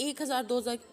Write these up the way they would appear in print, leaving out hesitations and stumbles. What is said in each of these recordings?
1,000 2,000,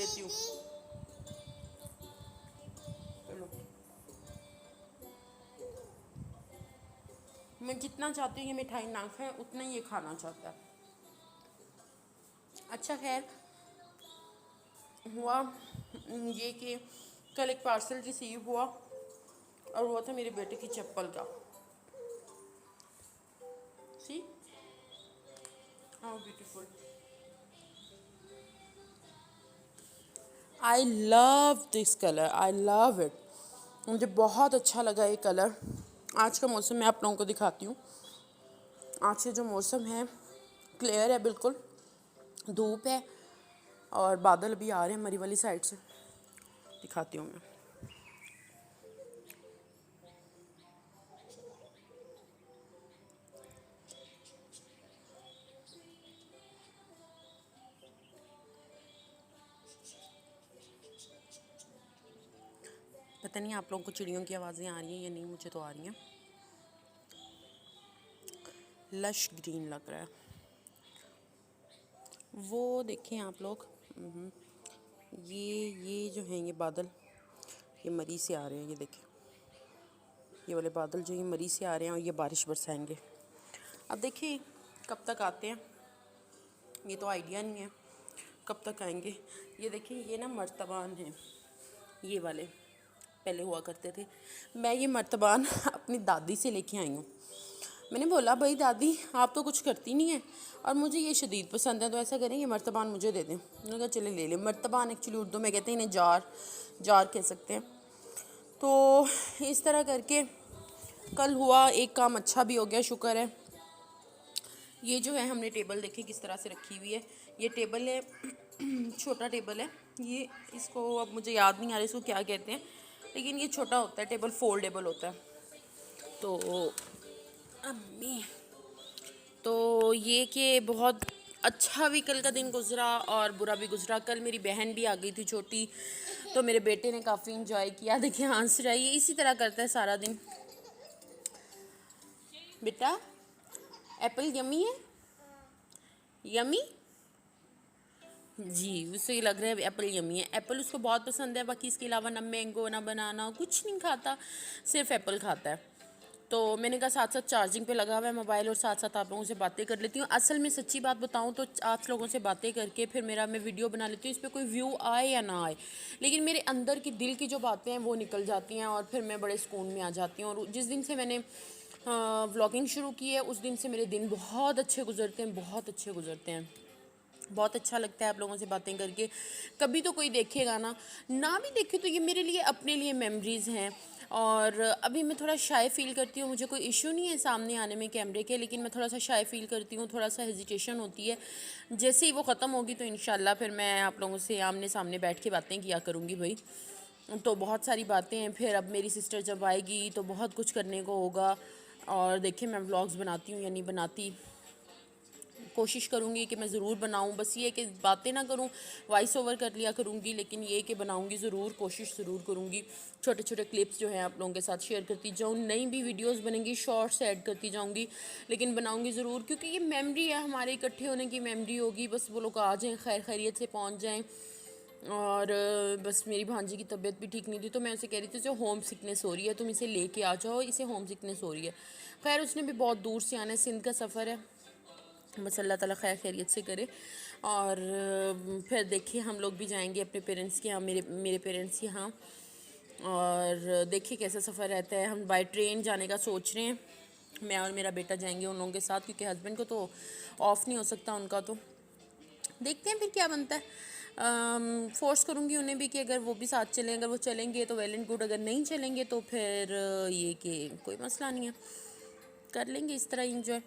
دیتی ہوں. چلو میں جتنا چاہتی ہوں یہ مٹھائی نہ کھائیں اتنا ہی یہ کھانا چاہتا ہے. اچھا خیر ہوا یہ کہ کل ایک پارسل ریسیو ہوا اور وہ تھا میرے بیٹے کی چپل کا. See how beautiful. I love this colour, I love it. مجھے بہت اچھا لگا یہ کلر. آج کا موسم میں آپ لوگوں کو دکھاتی ہوں. آج سے جو موسم ہے کلیئر ہے, بالکل دھوپ ہے اور بادل بھی آ رہے ہیں مری والی سائڈ سے. دکھاتی ہوں میں. پتہ نہیں آپ لوگوں کو چڑیوں کی آوازیں آ رہی ہیں یا نہیں, مجھے تو آ رہی ہیں. لش گرین لگ رہا ہے وہ. دیکھیں آپ لوگ, یہ جو ہیں یہ بادل یہ مری سے آ رہے ہیں. یہ دیکھیں یہ والے بادل جو یہ مری سے آ رہے ہیں اور یہ بارش برسائیں گے. اب دیکھیں کب تک آتے ہیں, یہ تو آئیڈیا نہیں ہے کب تک آئیں گے. یہ دیکھیں یہ نا مرتبان ہیں یہ والے, پہلے ہوا کرتے تھے. میں یہ مرتبان اپنی دادی سے لے کے آئی ہوں. میں نے بولا بھائی دادی آپ تو کچھ کرتی نہیں ہیں اور مجھے یہ شدید پسند ہے, تو ایسا کریں یہ مرتبان مجھے دے دیں. انہوں نے کہا چلے لے لیں. مرتبان ایکچولی اردو میں کہتے ہیں انہیں جار کہہ سکتے ہیں. تو اس طرح کر کے کل ہوا, ایک کام اچھا بھی ہو گیا, شکر ہے. یہ جو ہے ہم نے ٹیبل دیکھیں کس طرح سے رکھی ہوئی ہے. یہ ٹیبل ہے چھوٹا ٹیبل ہے یہ, اس کو اب مجھے یاد نہیں آ رہا اس کو کیا کہتے ہیں, لیکن یہ چھوٹا ہوتا ہے ٹیبل, فولڈیبل ہوتا ہے. تو امی تو یہ کہ بہت اچھا بھی کل کا دن گزرا اور برا بھی گزرا. کل میری بہن بھی آ گئی تھی چھوٹی, تو میرے بیٹے نے کافی انجوائے کیا. دیکھیں ہنس رہا ہے, یہ اسی طرح کرتا ہے سارا دن. بیٹا ایپل یمی ہے, یمی جی اسے یہ لگ رہا ہے ایپل یمی ہے. ایپل اس کو بہت پسند ہے, باقی اس کے علاوہ نہ مینگو نہ بنانا کچھ نہیں کھاتا, صرف ایپل کھاتا ہے. تو میں نے کہا ساتھ ساتھ چارجنگ پہ لگا ہوا ہے موبائل اور ساتھ ساتھ آپ لوگوں سے باتیں کر لیتی ہوں. اصل میں سچی بات بتاؤں تو آپ لوگوں سے باتیں کر کے پھر میں ویڈیو بنا لیتی ہوں, اس پہ کوئی ویو آئے یا نہ آئے, لیکن میرے اندر کی دل کی جو باتیں ہیں وہ نکل جاتی ہیں اور پھر میں بڑے سکون میں آ جاتی ہوں. اور جس دن سے میں نے ولاگنگ شروع کی ہے اس دن سے میرے دن بہت اچھے گزرتے ہیں, بہت اچھے گزرتے ہیں. بہت اچھا لگتا ہے آپ لوگوں سے باتیں کر کے. کبھی تو کوئی دیکھے گا نہ بھی دیکھے تو یہ میرے لیے اپنے لیے میموریز ہیں. اور ابھی میں تھوڑا شائع فیل کرتی ہوں, مجھے کوئی ایشو نہیں ہے سامنے آنے میں کیمرے کے, لیکن میں تھوڑا سا شائع فیل کرتی ہوں, تھوڑا سا ہیزیٹیشن ہوتی ہے. جیسے ہی وہ ختم ہوگی تو انشاءاللہ پھر میں آپ لوگوں سے آمنے سامنے بیٹھ کے باتیں کیا کروں گی بھائی. تو بہت ساری باتیں ہیں. پھر اب میری سسٹر جب آئے گی تو بہت کچھ کرنے کو ہوگا. اور دیکھیں میں ولاگز بناتی ہوں یا نہیں بناتی, کوشش کروں گی کہ میں ضرور بناؤں. بس یہ کہ باتیں نہ کروں, وائس اوور کر لیا کروں گی, لیکن یہ کہ بناؤں گی ضرور, کوشش ضرور کروں گی. چھوٹے چھوٹے کلپس جو ہیں آپ لوگوں کے ساتھ شیئر کرتی جاؤں. نئی بھی ویڈیوز بنیں گی, شارٹس ایڈ کرتی جاؤں گی, لیکن بناؤں گی ضرور, کیونکہ یہ میمری ہے ہمارے اکٹھے ہونے کی میمری ہوگی. بس وہ لوگ آ جائیں, خیر خیریت سے پہنچ جائیں. اور بس میری بھانجی کی طبیعت بھی ٹھیک نہیں تھی, تو میں اسے کہہ رہی تھی اسے ہوم سکنس ہو رہی ہے, تم اسے لے کے آ جاؤ, اسے ہوم سکنس ہو رہی ہے. خیر اس نے بھی بہت دور سے آنا ہے, سندھ کا سفر ہے, بس اللہ تعالیٰ خیر خیریت سے کرے. اور پھر دیکھیے ہم لوگ بھی جائیں گے اپنے پیرنٹس کے یہاں, میرے پیرنٹس کے یہاں. اور دیکھیے کیسا سفر رہتا ہے. ہم بائی ٹرین جانے کا سوچ رہے ہیں, میں اور میرا بیٹا جائیں گے ان لوگوں کے ساتھ, کیونکہ ہسبینڈ کو تو آف نہیں ہو سکتا ان کا. تو دیکھتے ہیں پھر کیا بنتا ہے. فورس کروں گی انہیں بھی کہ اگر وہ بھی ساتھ چلیں, اگر وہ چلیں گے تو ویل اینڈ گڈ, اگر نہیں چلیں گے تو پھر یہ کہ کوئی مسئلہ نہیں ہے, کر لیں گے اس طرح انجوائے.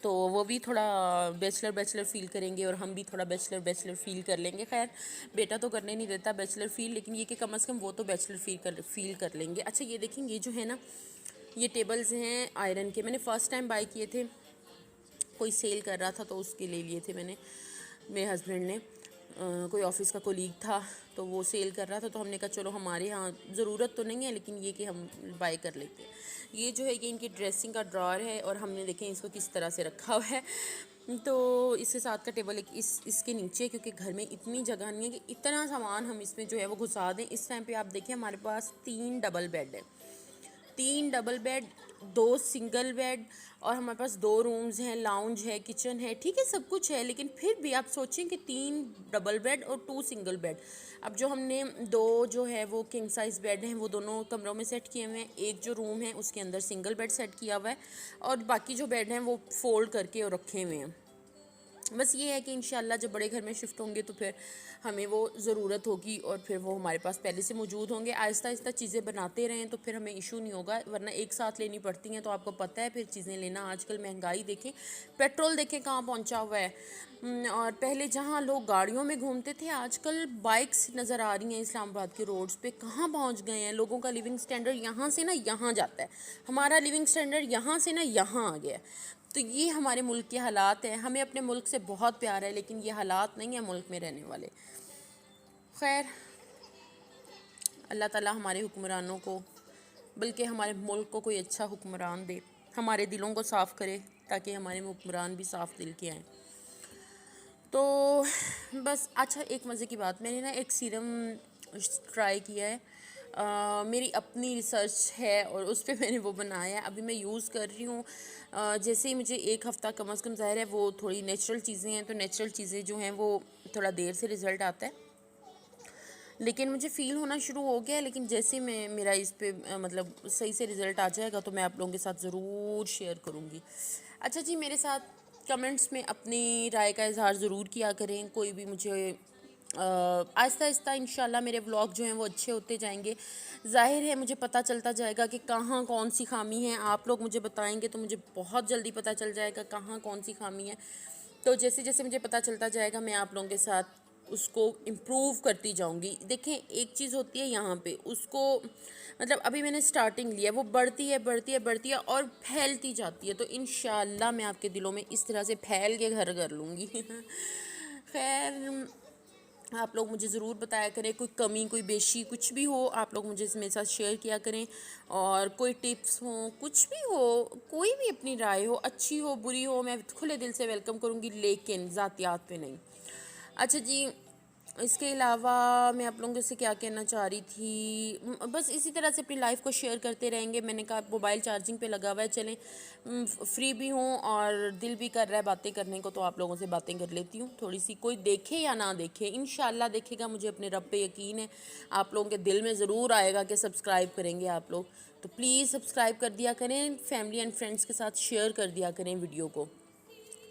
تو وہ بھی تھوڑا بیچلر فیل کریں گے اور ہم بھی تھوڑا بیچلر فیل کر لیں گے. خیر بیٹا تو کرنے نہیں دیتا بیچلر فیل, لیکن یہ کہ کم از کم وہ تو بیچلر فیل کر لیں گے. اچھا یہ دیکھیں یہ جو ہے نا یہ ٹیبلز ہیں آئرن کے, میں نے فرسٹ ٹائم بائی کیے تھے, کوئی سیل کر رہا تھا تو اس کے لے لیے تھے میں نے, میرے ہسبینڈ نے. کوئی آفس کا کولیگ تھا تو وہ سیل کر رہا تھا، تو ہم نے کہا چلو ہمارے ہاں ضرورت تو نہیں ہے لیکن یہ کہ ہم بائی کر لیتے ہیں۔ یہ جو ہے یہ ان کی ڈریسنگ کا ڈرار ہے، اور ہم نے دیکھیں اس کو کس طرح سے رکھا ہوا ہے۔ تو اس کے ساتھ کا ٹیبل ایک اس کے نیچے، کیونکہ گھر میں اتنی جگہ نہیں ہے کہ اتنا سامان ہم اس میں جو ہے وہ گھسا دیں۔ اس ٹائم پہ آپ دیکھیں ہمارے پاس 3 ڈبل بیڈ ہے، 3 ڈبل بیڈ، 2 سنگل بیڈ، اور ہمارے پاس 2 رومز ہیں، لاؤنج ہے، کچن ہے، ٹھیک ہے سب کچھ ہے، لیکن پھر بھی آپ سوچیں کہ 3 ڈبل بیڈ اور 2 سنگل بیڈ۔ اب جو ہم نے 2 جو ہے وہ کنگ سائز بیڈ ہیں وہ دونوں کمروں میں سیٹ کیے ہوئے ہیں، ایک جو روم ہے اس کے اندر سنگل بیڈ سیٹ کیا ہوا ہے، اور باقی جو بیڈ ہیں وہ فولڈ کر کے اور رکھے ہوئے ہیں۔ بس یہ ہے کہ انشاءاللہ جب بڑے گھر میں شفٹ ہوں گے تو پھر ہمیں وہ ضرورت ہوگی، اور پھر وہ ہمارے پاس پہلے سے موجود ہوں گے۔ آہستہ آہستہ چیزیں بناتے رہیں تو پھر ہمیں ایشو نہیں ہوگا، ورنہ ایک ساتھ لینی پڑتی ہیں تو آپ کو پتہ ہے پھر چیزیں لینا، آج کل مہنگائی دیکھیں، پیٹرول دیکھیں کہاں پہنچا ہوا ہے۔ اور پہلے جہاں لوگ گاڑیوں میں گھومتے تھے، آج کل بائکس نظر آ رہی ہیں اسلام آباد کے روڈز پہ، کہاں پہنچ گئے ہیں۔ لوگوں کا لیونگ سٹینڈرڈ یہاں سے نا یہاں جاتا ہے، ہمارا لیونگ سٹینڈرڈ یہاں سے نا یہاں آ گیا ہے۔ تو یہ ہمارے ملک کے حالات ہیں۔ ہمیں اپنے ملک سے بہت پیار ہے، لیکن یہ حالات نہیں ہیں ملک میں رہنے والے۔ خیر، اللہ تعالیٰ ہمارے حکمرانوں کو، بلکہ ہمارے ملک کو کوئی اچھا حکمران دے، ہمارے دلوں کو صاف کرے تاکہ ہمارے حکمران بھی صاف دل کے آئیں۔ تو بس اچھا، ایک مزے کی بات، میں نے نا ایک سیرم ٹرائی کیا ہے، میری اپنی ریسرچ ہے اور اس پہ میں نے وہ بنایا ہے، ابھی میں یوز کر رہی ہوں۔ جیسے ہی مجھے 1 ہفتہ کم از کم، ظاہر ہے وہ تھوڑی نیچرل چیزیں ہیں تو نیچرل چیزیں جو ہیں وہ تھوڑا دیر سے رزلٹ آتا ہے، لیکن مجھے فیل ہونا شروع ہو گیا ہے۔ لیکن جیسے میرا اس پہ مطلب صحیح سے رزلٹ آ جائے گا تو میں آپ لوگوں کے ساتھ ضرور شیئر کروں گی۔ اچھا جی، میرے ساتھ کمنٹس میں اپنی رائے کا اظہار ضرور کیا کریں، کوئی بھی مجھے آہستہ آہستہ انشاءاللہ میرے ولاگ جو ہیں وہ اچھے ہوتے جائیں گے، ظاہر ہے مجھے پتہ چلتا جائے گا کہ کہاں کون سی خامی ہے، آپ لوگ مجھے بتائیں گے تو مجھے بہت جلدی پتہ چل جائے گا کہاں کون سی خامی ہے۔ تو جیسے جیسے مجھے پتہ چلتا جائے گا میں آپ لوگوں کے ساتھ اس کو امپروو کرتی جاؤں گی۔ دیکھیں ایک چیز ہوتی ہے یہاں پہ، اس کو مطلب ابھی میں نے سٹارٹنگ لی ہے، وہ بڑھتی ہے بڑھتی ہے بڑھتی ہے اور پھیلتی جاتی ہے، تو انشاءاللہ میں آپ کے دلوں میں اس طرح سے پھیل کے گھر کر لوں گی۔ خیر، آپ لوگ مجھے ضرور بتایا کریں، کوئی کمی کوئی بیشی کچھ بھی ہو آپ لوگ مجھے میرے ساتھ شیئر کیا کریں، اور کوئی ٹپس ہوں کچھ بھی ہو، کوئی بھی اپنی رائے ہو، اچھی ہو بری ہو، میں کھلے دل سے ویلکم کروں گی، لیکن ذاتیات پہ نہیں۔ اچھا جی، اس کے علاوہ میں آپ لوگوں سے کیا کہنا چاہ رہی تھی، بس اسی طرح سے اپنی لائف کو شیئر کرتے رہیں گے۔ میں نے کہا موبائل چارجنگ پہ لگا ہوا ہے، چلیں فری بھی ہوں اور دل بھی کر رہا ہے باتیں کرنے کو، تو آپ لوگوں سے باتیں کر لیتی ہوں تھوڑی سی، کوئی دیکھے یا نہ دیکھے، انشاءاللہ دیکھے گا، مجھے اپنے رب پہ یقین ہے، آپ لوگوں کے دل میں ضرور آئے گا کہ سبسکرائب کریں گے آپ لوگ، تو پلیز سبسکرائب کر دیا کریں، فیملی اینڈ فرینڈس کے ساتھ شیئر کر دیا کریں ویڈیو کو،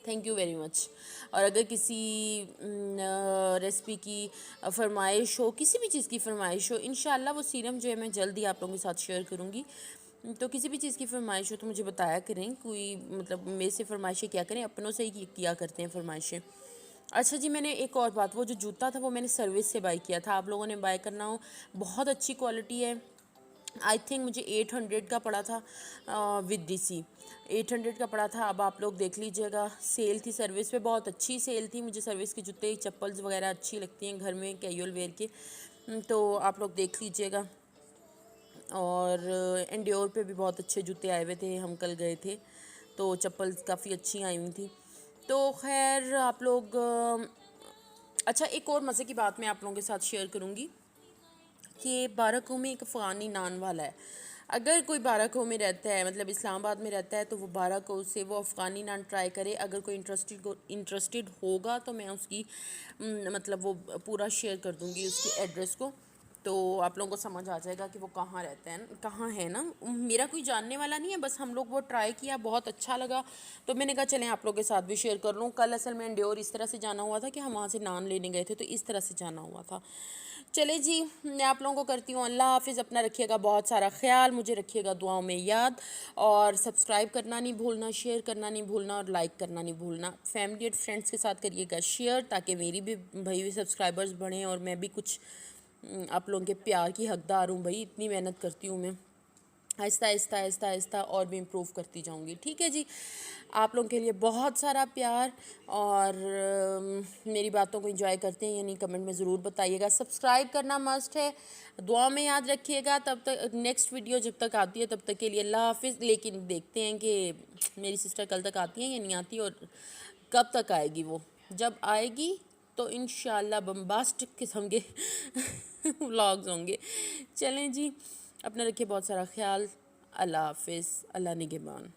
تھینک یو ویری مچ۔ اور اگر کسی ریسپی کی فرمائش ہو، کسی بھی چیز کی فرمائش ہو، انشاءاللہ وہ سیرم جو ہے میں جلدی آپ لوگوں کے ساتھ شیئر کروں گی، تو کسی بھی چیز کی فرمائش ہو تو مجھے بتایا کریں، کوئی مطلب میرے سے فرمائشیں کیا کریں، اپنوں سے ہی کیا کرتے ہیں فرمائشیں۔ اچھا جی، میں نے ایک اور بات، وہ جو جوتا تھا وہ میں نے سروس سے بائی کیا تھا، آپ لوگوں نے بائی کرنا ہو، بہت اچھی کوالٹی ہے، آئی تھنک مجھے 800 کا پڑا تھا ود ڈی سی، 800 کا پڑا تھا۔ اب آپ لوگ دیکھ لیجئے گا، سیل تھی سروس پہ، بہت اچھی سیل تھی، مجھے سروس کے جوتے چپلز وغیرہ اچھی لگتی ہیں گھر میں کیجول ویئر کے، تو آپ لوگ دیکھ لیجئے گا۔ اور انڈیور پہ بھی بہت اچھے جوتے آئے ہوئے تھے، ہم کل گئے تھے تو چپلز کافی اچھی آئی ہوئی تھیں، تو خیر آپ لوگ اچھا، ایک اور مزے کی بات میں آپ لوگوں کے ساتھ شیئر کروں گی کہ بارہکوں میں ایک افغانی نان والا ہے، اگر کوئی بارہکوں میں رہتا ہے، مطلب اسلام آباد میں رہتا ہے، تو وہ بارہکوں سے وہ افغانی نان ٹرائی کرے، اگر کوئی انٹرسٹڈ ہوگا تو میں اس کی مطلب وہ پورا شیئر کر دوں گی اس کی ایڈریس کو، تو آپ لوگوں کو سمجھ آ جائے گا کہ وہ کہاں رہتا ہے، کہاں ہے نا، میرا کوئی جاننے والا نہیں ہے، بس ہم لوگ وہ ٹرائی کیا، بہت اچھا لگا، تو میں نے کہا چلیں آپ لوگوں کے ساتھ بھی شیئر کر لوں۔ کل اصل میں انڈیور اس طرح سے جانا ہوا تھا کہ ہم وہاں سے نان لینے گئے تھے، تو اس طرح سے جانا ہوا تھا۔ چلے جی، میں آپ لوگوں کو کرتی ہوں اللہ حافظ، اپنا رکھیے گا بہت سارا خیال، مجھے رکھیے گا دعاؤں میں یاد، اور سبسکرائب کرنا نہیں بھولنا، شیئر کرنا نہیں بھولنا، اور لائک کرنا نہیں بھولنا، فیملی اور فرینڈس کے ساتھ کریے گا شیئر، تاکہ میری بھی بھائی ہوئی سبسکرائبرز بڑھیں اور میں بھی کچھ آپ لوگوں کے پیار کی حقدار ہوں، بھائی اتنی محنت کرتی ہوں میں۔ آہستہ آہستہ آہستہ آہستہ اور بھی امپروو کرتی جاؤں گی. ٹھیک ہے جی. آپ لوگوں کے لیے بہت سارا پیار، اور میری باتوں کو انجوائے کرتے ہیں یا نہیں کمنٹ میں ضرور بتائیے گا. سبسکرائب کرنا مسٹ ہے، دعا میں یاد رکھیے گا. تب تک نیکسٹ ویڈیو جب تک آتی ہے تب تک کے لیے اللہ حافظ. لیکن دیکھتے ہیں کہ میری سسٹر کل تک آتی ہیں یا نہیں آتی، اور کب تک آئے گی. وہ جب آئے گی تو انشاءاللہ بمباسٹک قسم کے ولاگز ہوں گے. چلیں جی، اپنا رکھیے بہت سارا خیال. اللہ حافظ. اللہ نگہبان.